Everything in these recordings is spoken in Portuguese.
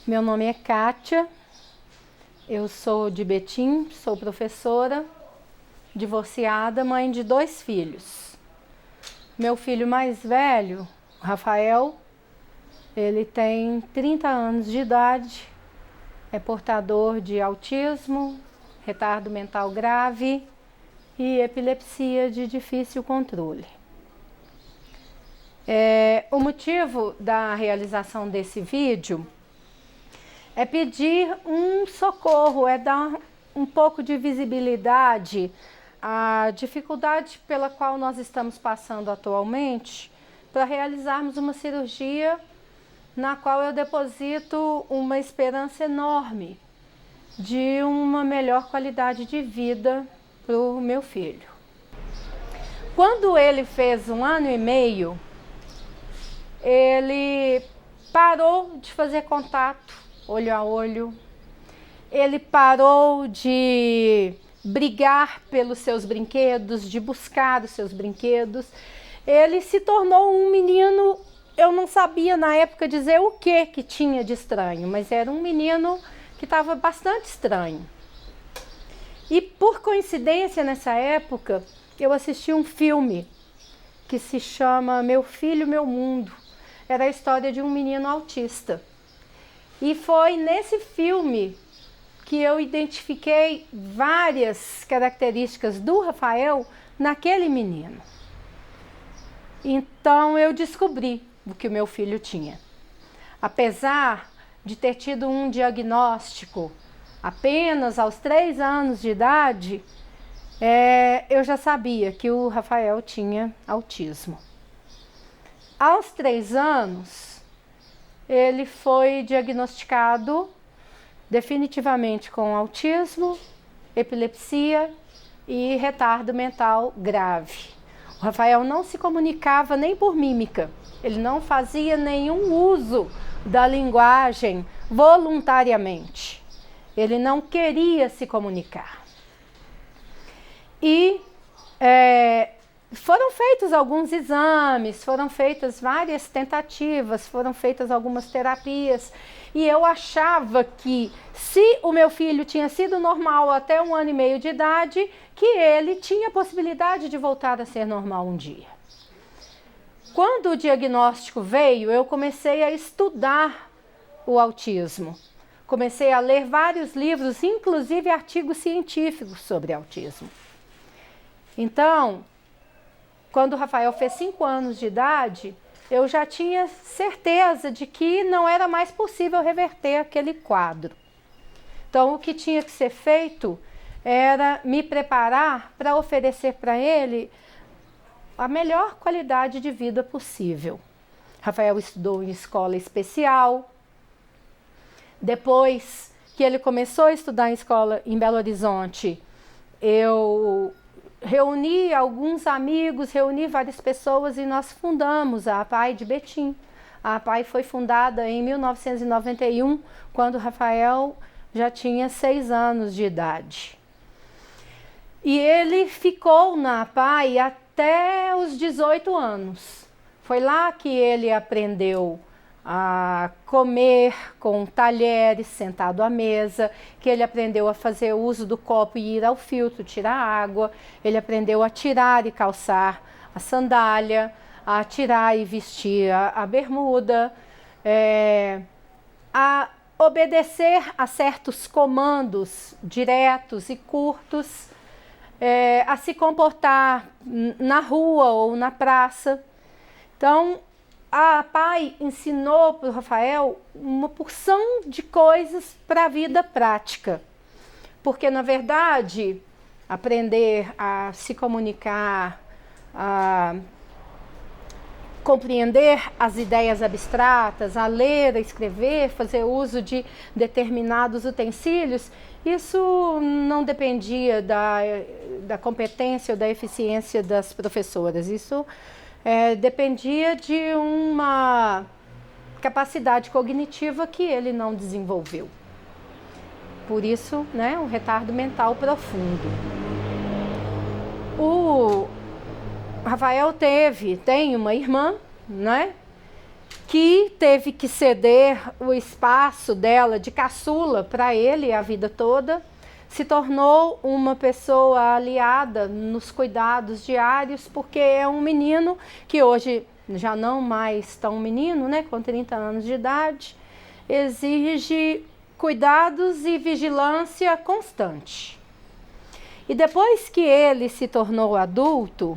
Meu nome é Kátia, eu sou de Betim, sou professora, divorciada, mãe de 2 filhos. Meu filho mais velho, Rafael, ele tem 30 anos de idade, é portador de autismo, retardo mental grave e epilepsia de difícil controle. O motivo da realização desse vídeo é pedir um socorro, é dar um pouco de visibilidade à dificuldade pela qual nós estamos passando atualmente para realizarmos uma cirurgia na qual eu deposito uma esperança enorme de uma melhor qualidade de vida para o meu filho. Quando ele fez 1 ano e meio, ele parou de fazer contato, olho a olho, ele parou de brigar pelos seus brinquedos, de buscar os seus brinquedos, ele se tornou um menino, eu não sabia na época dizer o que tinha de estranho, mas era um menino que estava bastante estranho. E por coincidência nessa época, eu assisti um filme que se chama Meu Filho, Meu Mundo. Era a história de um menino autista. E foi nesse filme que eu identifiquei várias características do Rafael naquele menino. Então eu descobri o que o meu filho tinha. Apesar de ter tido um diagnóstico apenas aos 3 anos de idade, eu já sabia que o Rafael tinha autismo. Aos 3 anos, ele foi diagnosticado definitivamente com autismo, epilepsia e retardo mental grave. O Rafael não se comunicava nem por mímica, ele não fazia nenhum uso da linguagem voluntariamente. Ele não queria se comunicar. E foram feitos alguns exames, foram feitas várias tentativas, foram feitas algumas terapias, e eu achava que se o meu filho tinha sido normal até 1 ano e meio de idade, que ele tinha possibilidade de voltar a ser normal um dia. Quando o diagnóstico veio, eu comecei a estudar o autismo. Comecei a ler vários livros, inclusive artigos científicos sobre autismo. Então, quando o Rafael fez 5 anos de idade, eu já tinha certeza de que não era mais possível reverter aquele quadro. Então, o que tinha que ser feito era me preparar para oferecer para ele a melhor qualidade de vida possível. Rafael estudou em escola especial. Depois que ele começou a estudar em escola em Belo Horizonte, eu reuni alguns amigos, reuni várias pessoas e nós fundamos a APAI de Betim. A APAI foi fundada em 1991, quando o Rafael já tinha 6 anos de idade. E ele ficou na APAI até os 18 anos. Foi lá que ele aprendeu a comer com talheres, sentado à mesa, que ele aprendeu a fazer uso do copo e ir ao filtro, tirar água, ele aprendeu a tirar e calçar a sandália, a tirar e vestir a bermuda, a obedecer a certos comandos diretos e curtos, a se comportar na rua ou na praça. Então, a APAI ensinou para o Rafael uma porção de coisas para a vida prática. Porque, na verdade, aprender a se comunicar, a compreender as ideias abstratas, a ler, a escrever, fazer uso de determinados utensílios, isso não dependia da competência ou da eficiência das professoras. Isso dependia de uma capacidade cognitiva que ele não desenvolveu. Por isso, um retardo mental profundo. O Rafael tem uma irmã, que teve que ceder o espaço dela de caçula para ele a vida toda, se tornou uma pessoa aliada nos cuidados diários, porque é um menino que hoje já não mais tão menino, né, com 30 anos de idade, exige cuidados e vigilância constante. E depois que ele se tornou adulto,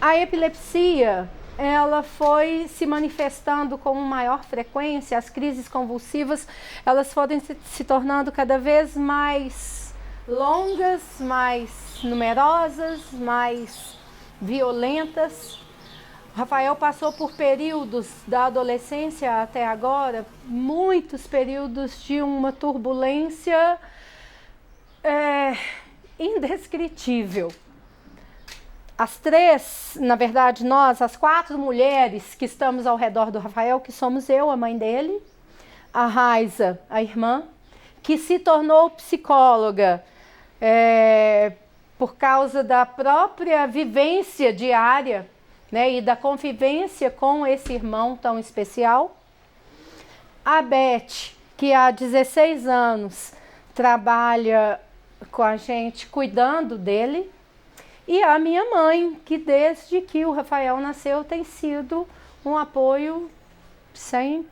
a epilepsia ela foi se manifestando com maior frequência, as crises convulsivas elas foram se tornando cada vez mais longas, mais numerosas, mais violentas. Rafael passou por períodos da adolescência até agora, muitos períodos de uma turbulência indescritível. As três, na verdade nós, as quatro mulheres que estamos ao redor do Rafael, que somos eu, a mãe dele, a Raiza, a irmã, que se tornou psicóloga por causa da própria vivência diária, né, e da convivência com esse irmão tão especial. A Beth, que há 16 anos trabalha com a gente cuidando dele. E a minha mãe, que desde que o Rafael nasceu tem sido um apoio sem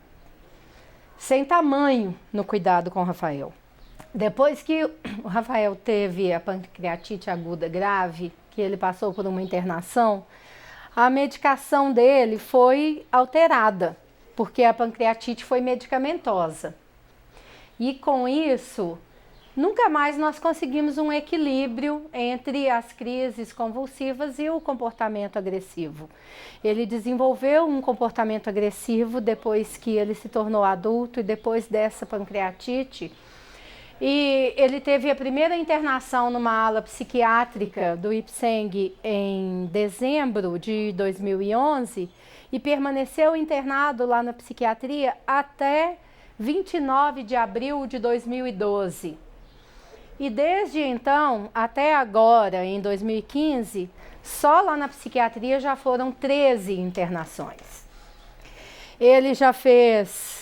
tamanho no cuidado com o Rafael. Depois que o Rafael teve a pancreatite aguda grave, que ele passou por uma internação, a medicação dele foi alterada, porque a pancreatite foi medicamentosa. E com isso, nunca mais nós conseguimos um equilíbrio entre as crises convulsivas e o comportamento agressivo. Ele desenvolveu um comportamento agressivo depois que ele se tornou adulto e depois dessa pancreatite. E ele teve a primeira internação numa ala psiquiátrica do Ipseng em dezembro de 2011 e permaneceu internado lá na psiquiatria até 29 de abril de 2012. E desde então, até agora, em 2015, só lá na psiquiatria já foram 13 internações. Ele já fez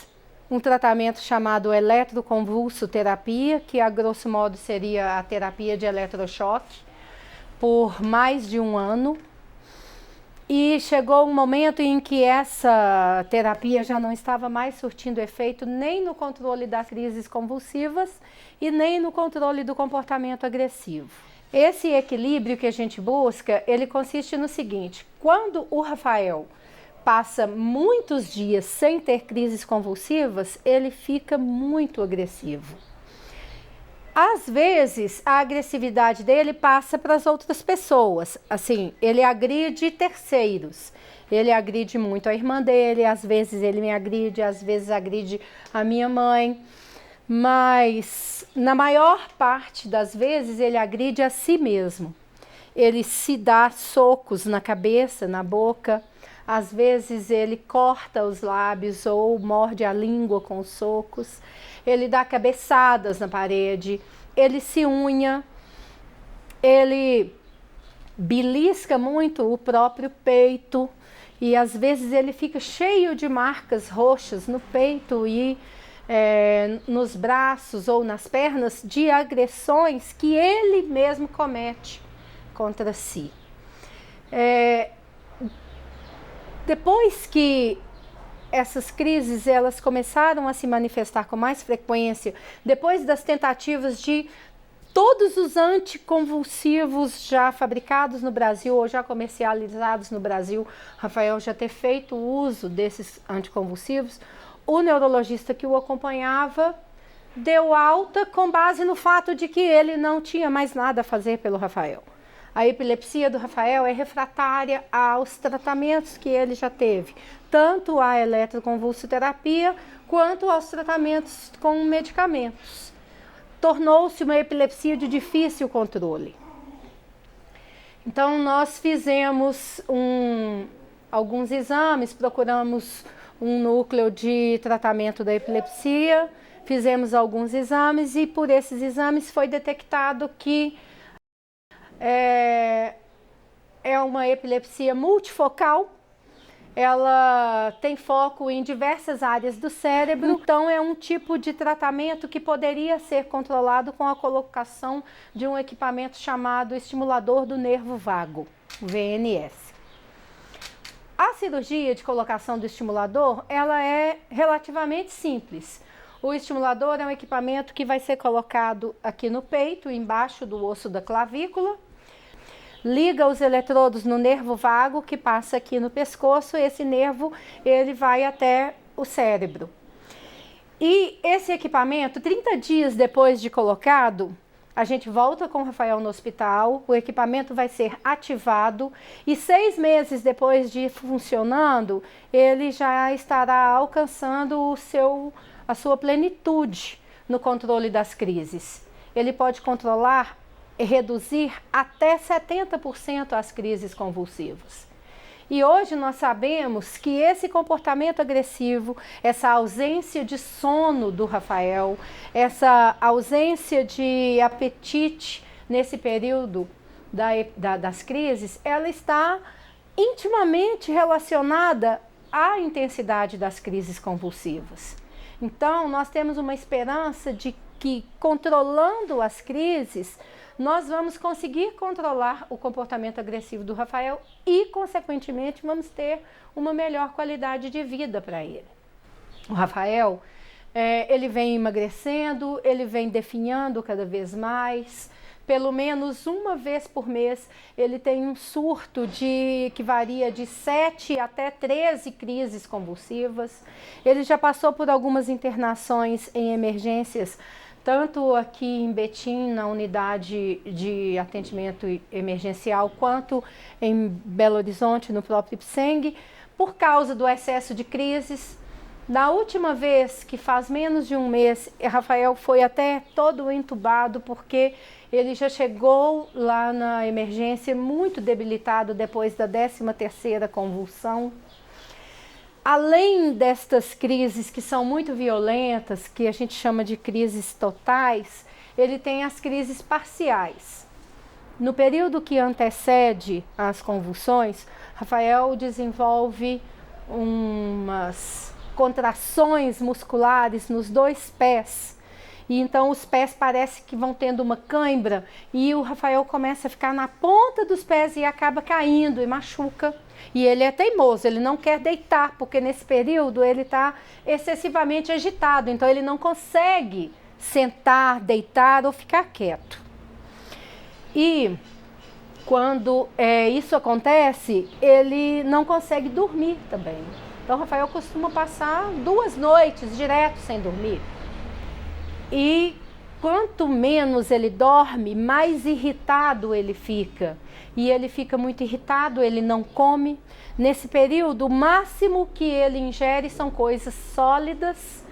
um tratamento chamado eletroconvulsoterapia, que a grosso modo seria a terapia de eletrochoque, por mais de um ano. E chegou um momento em que essa terapia já não estava mais surtindo efeito nem no controle das crises convulsivas e nem no controle do comportamento agressivo. Esse equilíbrio que a gente busca, ele consiste no seguinte: quando o Rafael passa muitos dias sem ter crises convulsivas, ele fica muito agressivo. Às vezes, a agressividade dele passa para as outras pessoas. Assim, ele agride terceiros. Ele agride muito a irmã dele, às vezes ele me agride, às vezes agride a minha mãe. Mas, na maior parte das vezes, ele agride a si mesmo. Ele se dá socos na cabeça, na boca. Às vezes ele corta os lábios ou morde a língua com os socos. Ele dá cabeçadas na parede, ele se unha, ele belisca muito o próprio peito e às vezes ele fica cheio de marcas roxas no peito e nos braços ou nas pernas de agressões que ele mesmo comete contra si. Depois que essas crises elas começaram a se manifestar com mais frequência, depois das tentativas de todos os anticonvulsivos já fabricados no Brasil ou já comercializados no Brasil, Rafael já ter feito uso desses anticonvulsivos, o neurologista que o acompanhava deu alta com base no fato de que ele não tinha mais nada a fazer pelo Rafael. A epilepsia do Rafael é refratária aos tratamentos que ele já teve, tanto a eletroconvulsoterapia quanto aos tratamentos com medicamentos. Tornou-se uma epilepsia de difícil controle. Então, nós fizemos alguns exames, procuramos um núcleo de tratamento da epilepsia, fizemos alguns exames e por esses exames foi detectado que é uma epilepsia multifocal ela tem foco em diversas áreas do cérebro, então é um tipo de tratamento que poderia ser controlado com a colocação de um equipamento chamado estimulador do nervo vago, VNS. A cirurgia de colocação do estimulador, ela é relativamente simples. O estimulador é um equipamento que vai ser colocado aqui no peito, embaixo do osso da clavícula, liga os eletrodos no nervo vago que passa aqui no pescoço, e esse nervo ele vai até o cérebro. E esse equipamento, 30 dias depois de colocado, a gente volta com o Rafael no hospital, o equipamento vai ser ativado e 6 meses depois de funcionando, ele já estará alcançando a sua plenitude no controle das crises. Ele pode controlar e reduzir até 70% as crises convulsivas. E hoje nós sabemos que esse comportamento agressivo, essa ausência de sono do Rafael, essa ausência de apetite nesse período das crises, ela está intimamente relacionada à intensidade das crises convulsivas. Então, nós temos uma esperança de que, controlando as crises, nós vamos conseguir controlar o comportamento agressivo do Rafael e, consequentemente, vamos ter uma melhor qualidade de vida para ele. O Rafael, ele vem emagrecendo, ele vem definhando cada vez mais. Pelo menos uma vez por mês, ele tem um surto que varia de 7 até 13 crises convulsivas. Ele já passou por algumas internações em emergências, tanto aqui em Betim, na unidade de atendimento emergencial, quanto em Belo Horizonte, no próprio Ipseng, por causa do excesso de crises. Na última vez, que faz menos de um mês, Rafael foi até todo entubado, porque ele já chegou lá na emergência muito debilitado depois da 13ª convulsão. Além destas crises que são muito violentas, que a gente chama de crises totais, ele tem as crises parciais. No período que antecede as convulsões, Rafael desenvolve umas contrações musculares nos 2 pés. E então os pés parece que vão tendo uma cãibra e o Rafael começa a ficar na ponta dos pés e acaba caindo e machuca. E ele é teimoso, ele não quer deitar, porque nesse período ele está excessivamente agitado, então ele não consegue sentar, deitar ou ficar quieto. E quando isso acontece, ele não consegue dormir também. Então o Rafael costuma passar 2 noites direto sem dormir. E quanto menos ele dorme, mais irritado ele fica. E ele fica muito irritado, ele não come. Nesse período, o máximo que ele ingere são coisas sólidas,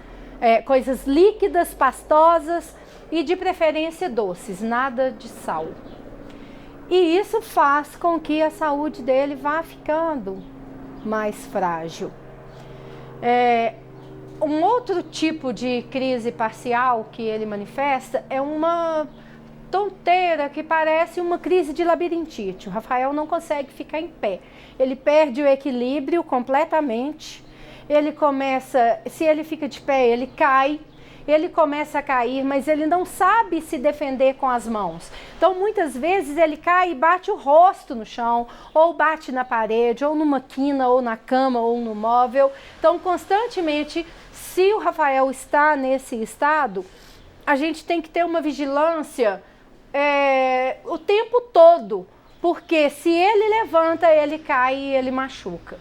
coisas líquidas, pastosas e de preferência doces, nada de sal. E isso faz com que a saúde dele vá ficando mais frágil. Um outro tipo de crise parcial que ele manifesta é uma tonteira que parece uma crise de labirintite. O Rafael não consegue ficar em pé. Ele perde o equilíbrio completamente. Ele começa, se ele fica de pé, ele cai. Ele começa a cair, mas ele não sabe se defender com as mãos. Então, muitas vezes, ele cai e bate o rosto no chão, ou bate na parede, ou numa quina, ou na cama, ou no móvel. Então, constantemente, se o Rafael está nesse estado, a gente tem que ter uma vigilância o tempo todo, porque se ele levanta, ele cai e ele machuca.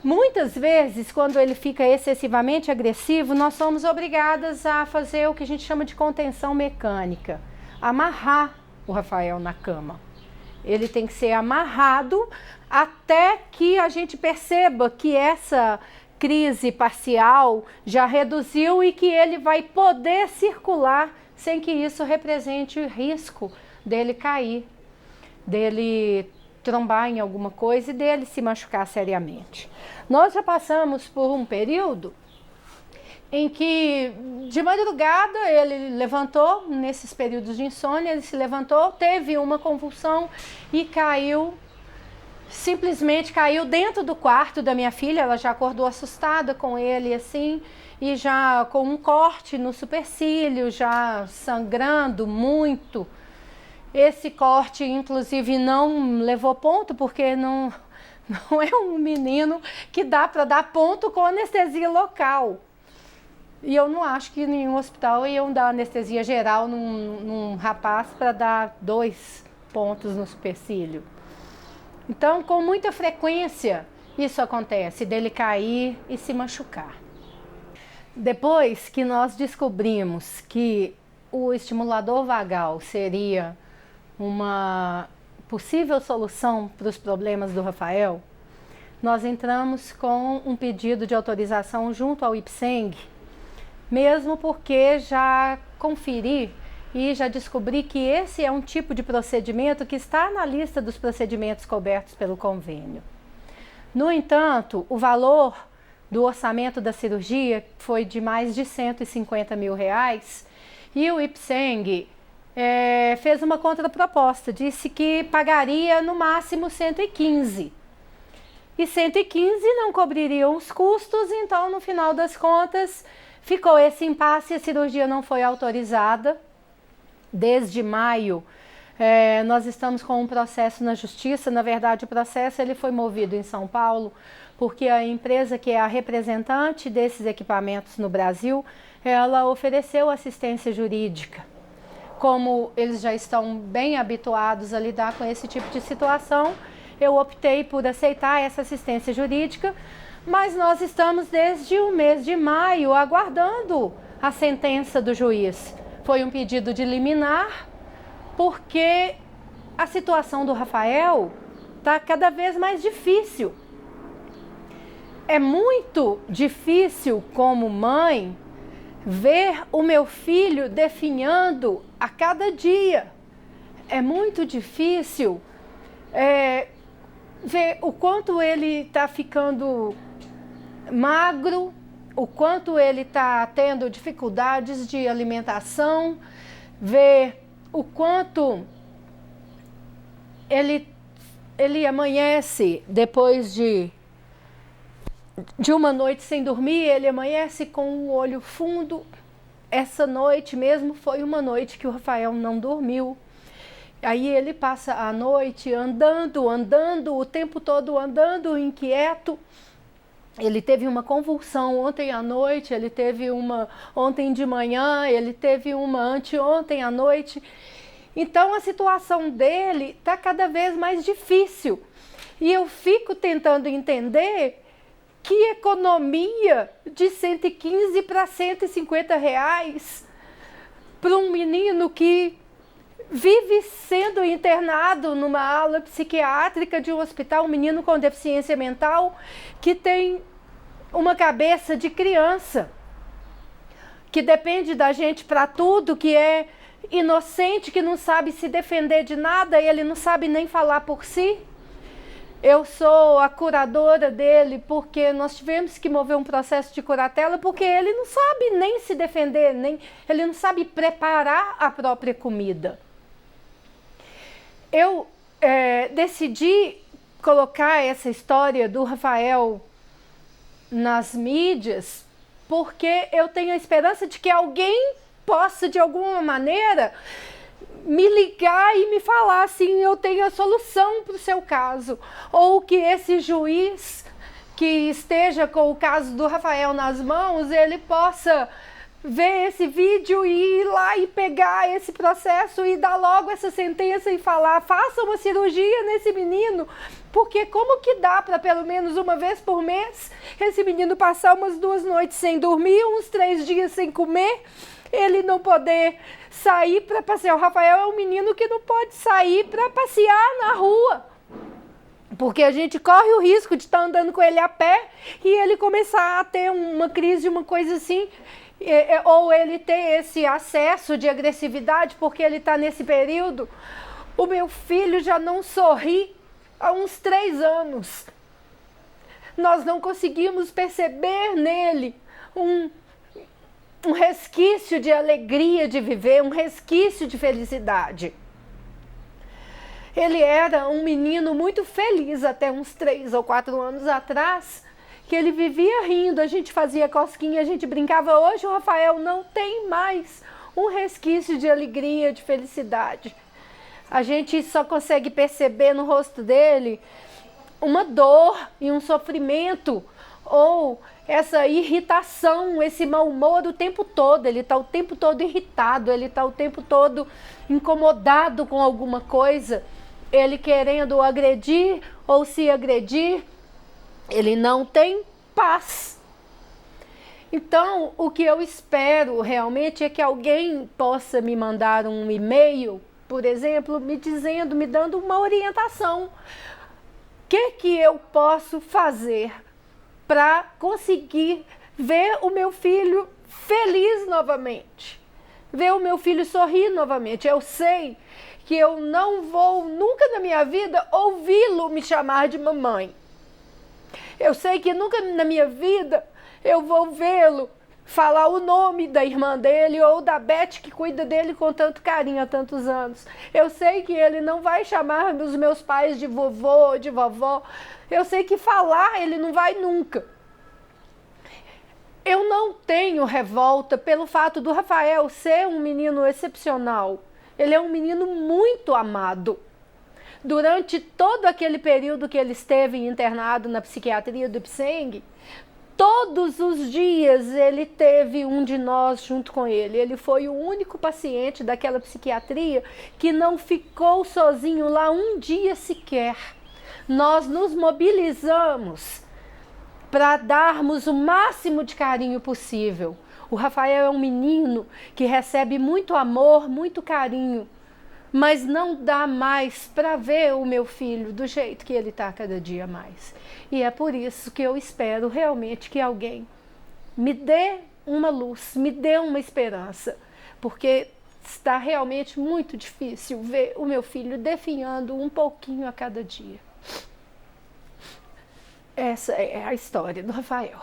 Muitas vezes, quando ele fica excessivamente agressivo, nós somos obrigadas a fazer o que a gente chama de contenção mecânica, amarrar o Rafael na cama. Ele tem que ser amarrado até que a gente perceba que essa crise parcial já reduziu e que ele vai poder circular sem que isso represente o risco dele cair, dele trombar em alguma coisa e dele se machucar seriamente. Nós já passamos por um período em que de madrugada ele levantou, nesses períodos de insônia, ele se levantou, teve uma convulsão e caiu simplesmente caiu dentro do quarto da minha filha. Ela já acordou assustada com ele assim, e já com um corte no supercílio, já sangrando muito. Esse corte, inclusive, não levou ponto, porque não é um menino que dá para dar ponto com anestesia local. E eu não acho que em nenhum hospital iam dar anestesia geral num rapaz para dar 2 pontos no supercílio. Então, com muita frequência, isso acontece, dele cair e se machucar. Depois que nós descobrimos que o estimulador vagal seria uma possível solução para os problemas do Rafael, nós entramos com um pedido de autorização junto ao IPSENG, mesmo porque já conferi e já descobri que esse é um tipo de procedimento que está na lista dos procedimentos cobertos pelo convênio. No entanto, o valor do orçamento da cirurgia foi de mais de R$150 mil, e o IPSENG fez uma contraproposta, disse que pagaria no máximo 115. E 115 não cobririam os custos, então no final das contas ficou esse impasse, a cirurgia não foi autorizada. Desde maio nós estamos com um processo na justiça. Na verdade, o processo ele foi movido em São Paulo, porque a empresa que é a representante desses equipamentos no Brasil, ela ofereceu assistência jurídica. Como eles já estão bem habituados a lidar com esse tipo de situação, eu optei por aceitar essa assistência jurídica, mas nós estamos desde o mês de maio aguardando a sentença do juiz. Foi um pedido de liminar, porque a situação do Rafael está cada vez mais difícil. É muito difícil, como mãe, ver o meu filho definhando a cada dia. É muito difícil ver o quanto ele está ficando magro, o quanto ele está tendo dificuldades de alimentação, ver o quanto ele amanhece depois de uma noite sem dormir, ele amanhece com o olho fundo. Essa noite mesmo foi uma noite que o Rafael não dormiu. Aí ele passa a noite andando, o tempo todo andando, inquieto. Ele teve uma convulsão ontem à noite, ele teve uma ontem de manhã, ele teve uma anteontem à noite. Então a situação dele está cada vez mais difícil. E eu fico tentando entender que economia de 115 para 150 reais para um menino que vive sendo internado numa ala psiquiátrica de um hospital, um menino com deficiência mental que tem uma cabeça de criança, que depende da gente para tudo, que é inocente, que não sabe se defender de nada, ele não sabe nem falar por si. Eu sou a curadora dele porque nós tivemos que mover um processo de curatela, porque ele não sabe nem se defender, ele não sabe preparar a própria comida. Eu decidi colocar essa história do Rafael nas mídias porque eu tenho a esperança de que alguém possa, de alguma maneira, me ligar e me falar assim, eu tenho a solução para o seu caso. Ou que esse juiz que esteja com o caso do Rafael nas mãos, ele possa ver esse vídeo e ir lá e pegar esse processo e dar logo essa sentença e falar, faça uma cirurgia nesse menino, porque como que dá para pelo menos uma vez por mês esse menino passar umas 2 noites sem dormir, uns 3 dias sem comer, ele não poder sair para passear. O Rafael é um menino que não pode sair para passear na rua, porque a gente corre o risco de estar andando com ele a pé e ele começar a ter uma crise, uma coisa assim, ou ele ter esse acesso de agressividade porque ele está nesse período. O meu filho já não sorri há uns 3 anos. Nós não conseguimos perceber nele um resquício de alegria de viver, um resquício de felicidade. Ele era um menino muito feliz até uns 3 ou 4 anos atrás, que ele vivia rindo, a gente fazia cosquinha, a gente brincava. Hoje o Rafael não tem mais um resquício de alegria, de felicidade. A gente só consegue perceber no rosto dele uma dor e um sofrimento, ou essa irritação, esse mau humor o tempo todo. Ele está o tempo todo irritado, ele está o tempo todo incomodado com alguma coisa, ele querendo agredir ou se agredir, ele não tem paz. Então, o que eu espero realmente é que alguém possa me mandar um e-mail, por exemplo, me dizendo, me dando uma orientação. O que eu posso fazer para conseguir ver o meu filho feliz novamente, ver o meu filho sorrir novamente? Eu sei que eu não vou nunca na minha vida ouvi-lo me chamar de mamãe. Eu sei que nunca na minha vida eu vou vê-lo falar o nome da irmã dele ou da Beth, que cuida dele com tanto carinho há tantos anos. Eu sei que ele não vai chamar os meus pais de vovô, de vovó. Eu sei que falar ele não vai nunca. Eu não tenho revolta pelo fato do Rafael ser um menino excepcional. Ele é um menino muito amado. Durante todo aquele período que ele esteve internado na psiquiatria do Ipseng, todos os dias ele teve um de nós junto com ele. Ele foi o único paciente daquela psiquiatria que não ficou sozinho lá um dia sequer. Nós nos mobilizamos para darmos o máximo de carinho possível. O Rafael é um menino que recebe muito amor, muito carinho, mas não dá mais para ver o meu filho do jeito que ele está cada dia mais. E é por isso que eu espero realmente que alguém me dê uma luz, me dê uma esperança, porque está realmente muito difícil ver o meu filho definhando um pouquinho a cada dia. Essa é a história do Rafael.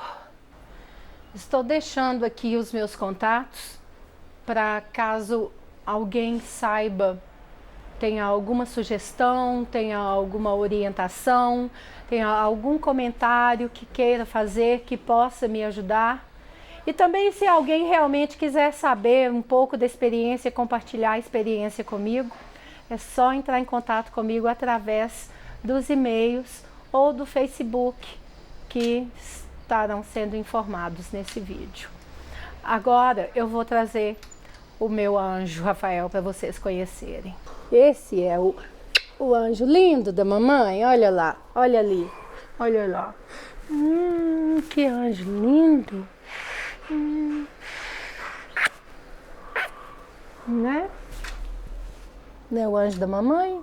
Estou deixando aqui os meus contatos para caso alguém saiba, tenha alguma sugestão, tenha alguma orientação, tenha algum comentário que queira fazer, que possa me ajudar. E também, se alguém realmente quiser saber um pouco da experiência, compartilhar a experiência comigo, é só entrar em contato comigo através dos e-mails ou do Facebook, que estarão sendo informados nesse vídeo. Agora eu vou trazer o meu anjo Rafael para vocês conhecerem. Esse é o anjo lindo da mamãe. Olha lá, olha ali, olha lá. Que anjo lindo. Né? Não é o anjo da mamãe?